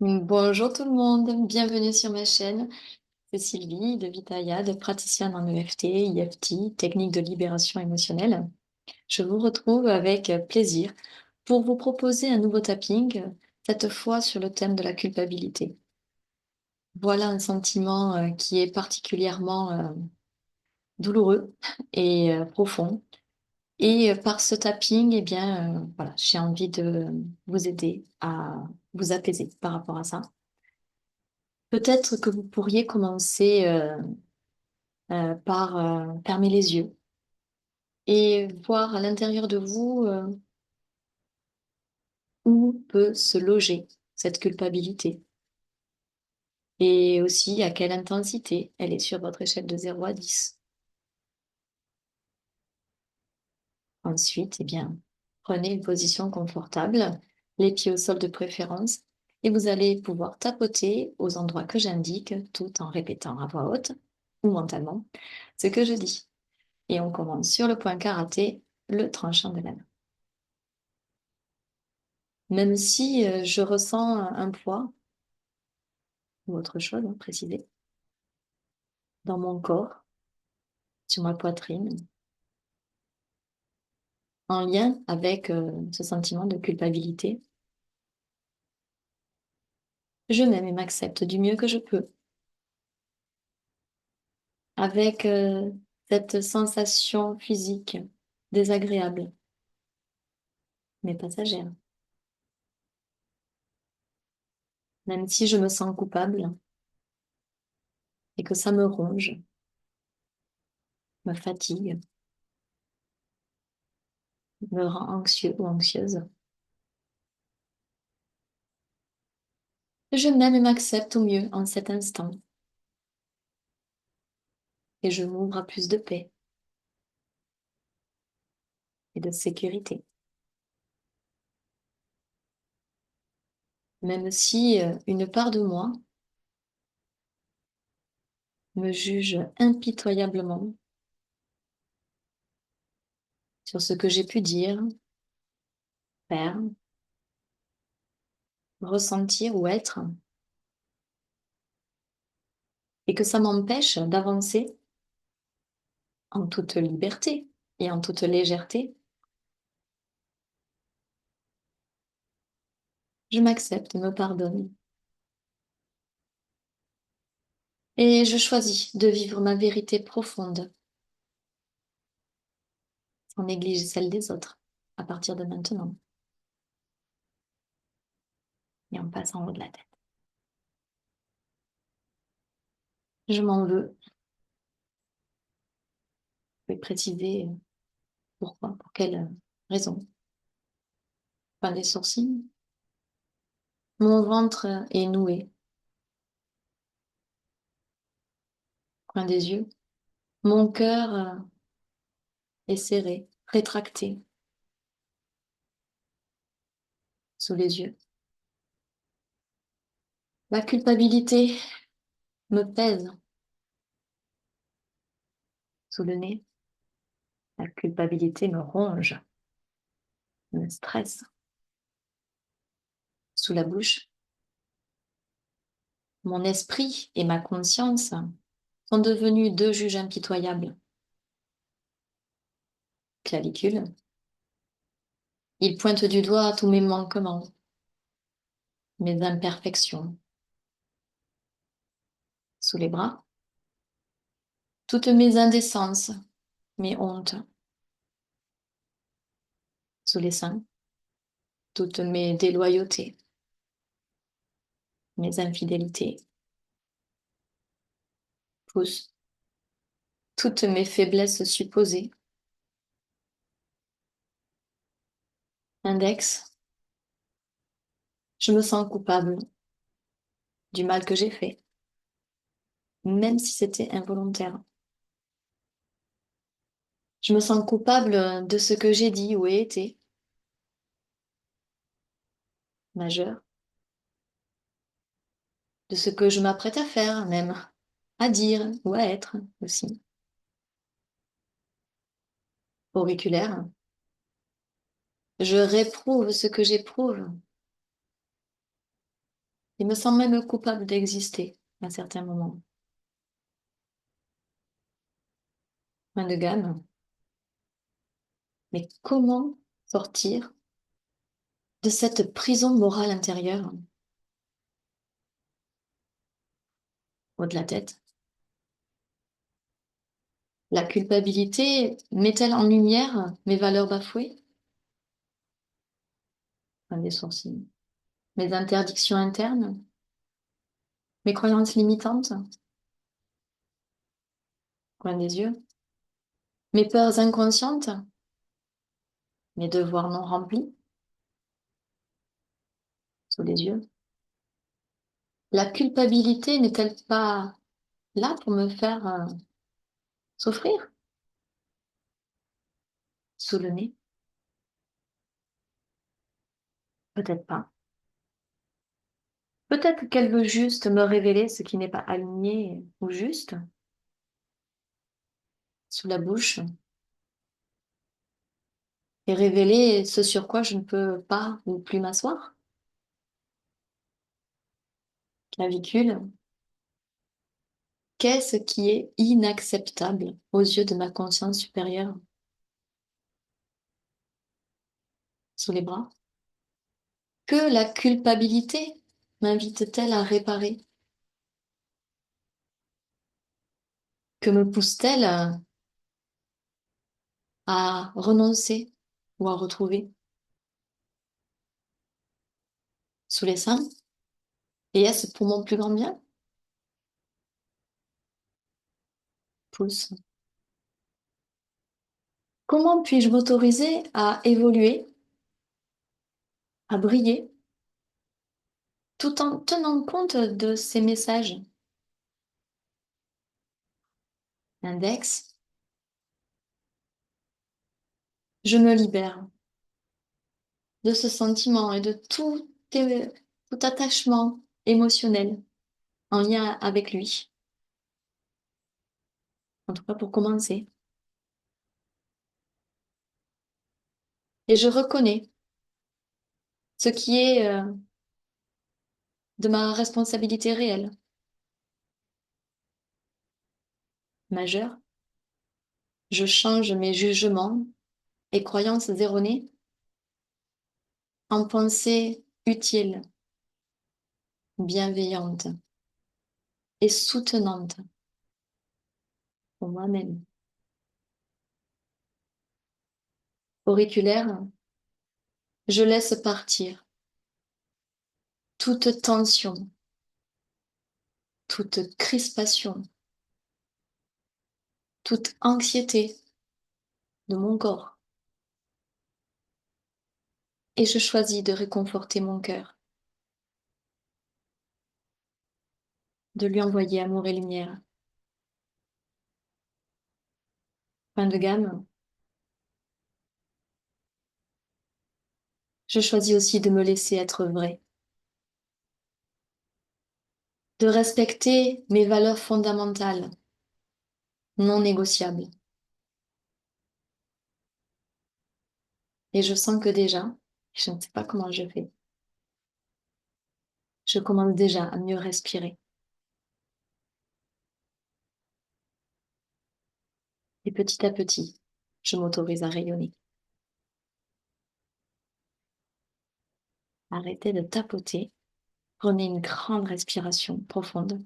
Bonjour tout le monde, bienvenue sur ma chaîne. C'est Sylvie de Vitaya, praticienne en EFT, IFT, technique de libération émotionnelle. Je vous retrouve avec plaisir pour vous proposer un nouveau tapping, cette fois sur le thème de la culpabilité. Voilà un sentiment qui est particulièrement douloureux et profond. Et par ce tapping, eh bien, voilà, j'ai envie de vous aider à vous apaiser par rapport à ça. Peut-être que vous pourriez commencer par fermer les yeux et voir à l'intérieur de vous où peut se loger cette culpabilité et aussi à quelle intensité elle est sur votre échelle de 0 à 10. Ensuite, eh bien, prenez une position confortable, les pieds au sol de préférence, et vous allez pouvoir tapoter aux endroits que j'indique tout en répétant à voix haute ou mentalement ce que je dis. Et on commence sur le point karaté, le tranchant de la main. Même si je ressens un poids ou autre chose, précisé, dans mon corps, sur ma poitrine, en lien avec ce sentiment de culpabilité, je m'aime et m'accepte du mieux que je peux, avec cette sensation physique désagréable, mais passagère. Même si je me sens coupable et que ça me ronge, me fatigue, me rend anxieux ou anxieuse, je m'aime et m'accepte au mieux en cet instant et je m'ouvre à plus de paix et de sécurité. Même si une part de moi me juge impitoyablement sur ce que j'ai pu dire, faire, ressentir ou être, et que ça m'empêche d'avancer en toute liberté et en toute légèreté, je m'accepte, me pardonne. Et je choisis de vivre ma vérité profonde, sans négliger celle des autres, à partir de maintenant, et en passant au de la tête. Je m'en veux. Je vais préciser pourquoi, pour quelle raison. Pas des sourcils. Mon ventre est noué, coin des yeux. Mon cœur est serré, rétracté, sous les yeux. La culpabilité me pèse sous le nez. La culpabilité me ronge, me stresse sous la bouche. Mon esprit et ma conscience sont devenus deux juges impitoyables. Clavicule. Ils pointent du doigt tous mes manquements, mes imperfections. Sous les bras, toutes mes indécences, mes hontes. Sous les seins, toutes mes déloyautés, mes infidélités. Pouce, toutes mes faiblesses supposées. Index, je me sens coupable du mal que j'ai fait, même si c'était involontaire. Je me sens coupable de ce que j'ai dit ou ai été, majeur, de ce que je m'apprête à faire, même, à dire ou à être aussi. Auriculaire, je réprouve ce que j'éprouve Il me sent même coupable d'exister à certains moments. Fin de gamme. Mais comment sortir de cette prison morale intérieure au de la tête? La culpabilité met-elle en lumière mes valeurs bafouées? Fin des sourcils. Mes interdictions internes? Mes croyances limitantes? Coin des yeux. Mes peurs inconscientes? Mes devoirs non remplis? Sous les yeux. La culpabilité n'est-elle pas là pour me faire souffrir? Sous le nez? Peut-être pas. Peut-être qu'elle veut juste me révéler ce qui n'est pas aligné ou juste, sous la bouche, et révéler ce sur quoi je ne peux pas ou plus m'asseoir. Clavicule. Qu'est-ce qui est inacceptable aux yeux de ma conscience supérieure? Sous les bras. Que la culpabilité m'invite-t-elle à réparer? Que me pousse-t-elle à renoncer ou à retrouver? Sous les seins? Et est-ce pour mon plus grand bien? Pouce. Comment puis-je m'autoriser à évoluer, à briller, tout en tenant compte de ces messages? Index. Je me libère de ce sentiment et de tout attachement émotionnel en lien avec lui. En tout cas, pour commencer. Et je reconnais ce qui est de ma responsabilité réelle, majeure. Je change mes jugements et croyances erronées en pensées utiles, bienveillantes et soutenantes pour moi-même. Auriculaire, je laisse partir toute tension, toute crispation, toute anxiété de mon corps. Et je choisis de réconforter mon cœur, de lui envoyer amour et lumière. Fin de gamme, je choisis aussi de me laisser être vrai, de respecter mes valeurs fondamentales, non négociables. Et je sens que déjà, je ne sais pas comment je fais, je commence déjà à mieux respirer. Et petit à petit, je m'autorise à rayonner. Arrêtez de tapoter, prenez une grande respiration profonde.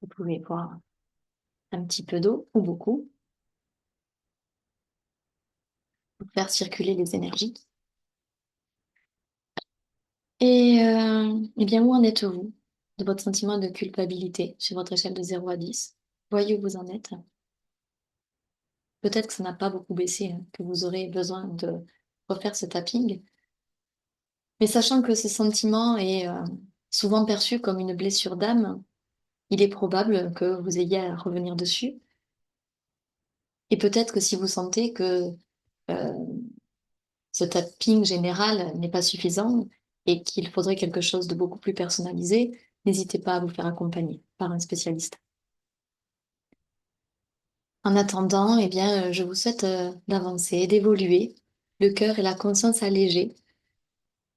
Vous pouvez boire un petit peu d'eau ou beaucoup pour faire circuler les énergies. Eh bien, où en êtes-vous de votre sentiment de culpabilité sur votre échelle de 0 à 10? Voyez où vous en êtes. Peut-être que ça n'a pas beaucoup baissé, hein, que vous aurez besoin de refaire ce tapping. Mais sachant que ce sentiment est souvent perçu comme une blessure d'âme, il est probable que vous ayez à revenir dessus. Et peut-être que si vous sentez que euh, ce tapping général n'est pas suffisant et qu'il faudrait quelque chose de beaucoup plus personnalisé, n'hésitez pas à vous faire accompagner par un spécialiste. En attendant, eh bien, je vous souhaite d'avancer, d'évoluer, le cœur et la conscience allégés.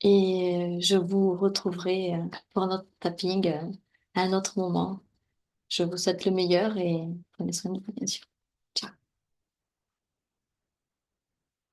Et je vous retrouverai pour notre tapping à un autre moment. Je vous souhaite le meilleur et prenez soin de vous, bien sûr.